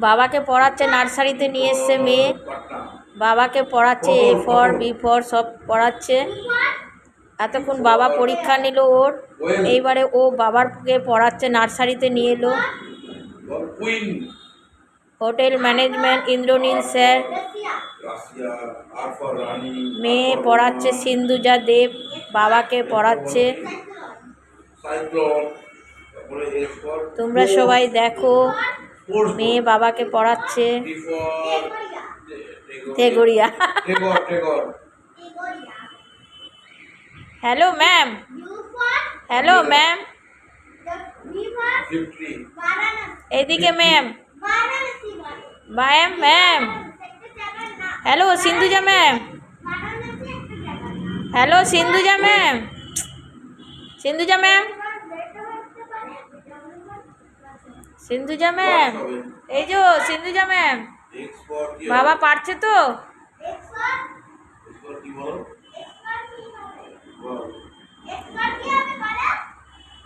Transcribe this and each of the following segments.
বাবাকে পড়াচ্ছে, নার্সারিতে নিয়ে এসছে মেয়ে, বাবাকে পড়াচ্ছে, এ ফর বি ফর সব পড়াচ্ছে। এতক্ষণ বাবা পরীক্ষা নিল ওর, এইবারে ও বাবারকে পড়াচ্ছে, নার্সারিতে নিয়ে এলো। হোটেল ম্যানেজমেন্ট ইন্দ্রনীল স্যার, মেয়ে পড়াচ্ছে সিন্ধুজা দেব, বাবাকে পড়াচ্ছে। তোমরা সবাই দেখো, মেয়ে বাবাকে পড়াচ্ছে। তেগড়িয়া। হ্যালো ম্যাম, হ্যালো ম্যাম, এইদিকে ma'am, ma'am ma'am, hello Sindhuja ma'am, hello Sindhuja ma'am, Sindhuja ma'am, Sindhuja ma'am, এই যে সিন্ধুজা ম্যাম, বাবা পারছে তো?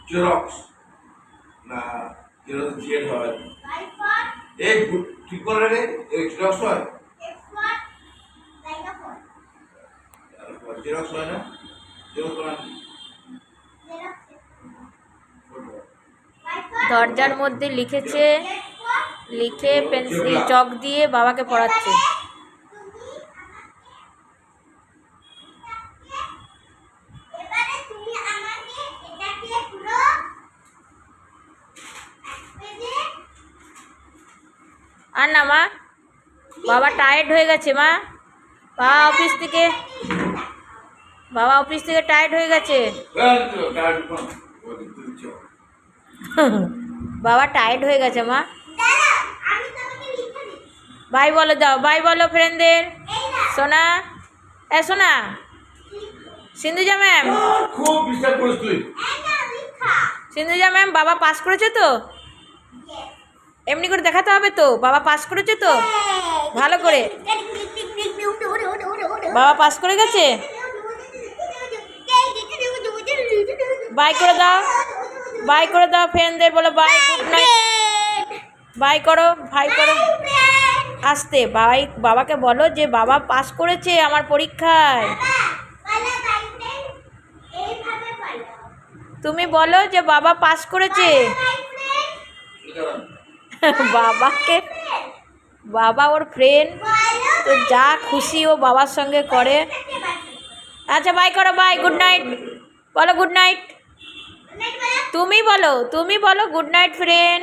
জেরক্স না জেড হয়, এই ঠিক করে রে, এই জেরক্স হয়, জেরক্স হয় না, জেরক্স হয় না। দরজার মধ্যে লিখেছে, লিখে পেন্সিল চক দিয়ে বাবাকে পড়াচ্ছে। আর না মা, বাবা টায়ার্ড হয়ে গেছে মা, বাবা অফিস থেকে টায়ার্ড হয়ে গেছে। বাবা টায়ার্ড হয়ে গেছে মা। বাই বলো, যাও বাই বলো ফ্রেন্ডদের। সোনা, এ সোনা, সিন্ধুজা ম্যাম, খুব বিশ্বাস করিস তুই। সিন্ধুজা ম্যাম, বাবা পাস করেছে তো? এমনি করে দেখাতে হবে তো, বাবা পাস করেছে তো? ভালো করে, বাবা পাস করে গেছে। বাই করে দাও, বাই করে দাও ফ্রেন্ডদের, বলো বাই, গুড নাইট, বাই করো, ভাই করো, আসতে বাবাই, বাবাকে বলো যে বাবা পাস করেছে আমার পরীক্ষায়। তুমি বলো যে বাবা পাস করেছে। বাবাকে, বাবা ওর ফ্রেন্ড তো, যা খুশি ও বাবার সঙ্গে করে। আচ্ছা বাই করো, বাই, গুড নাইট বলো, গুড নাইট। তুমি বলো, তুমি বলো গুড নাইট ফ্রেন্ড।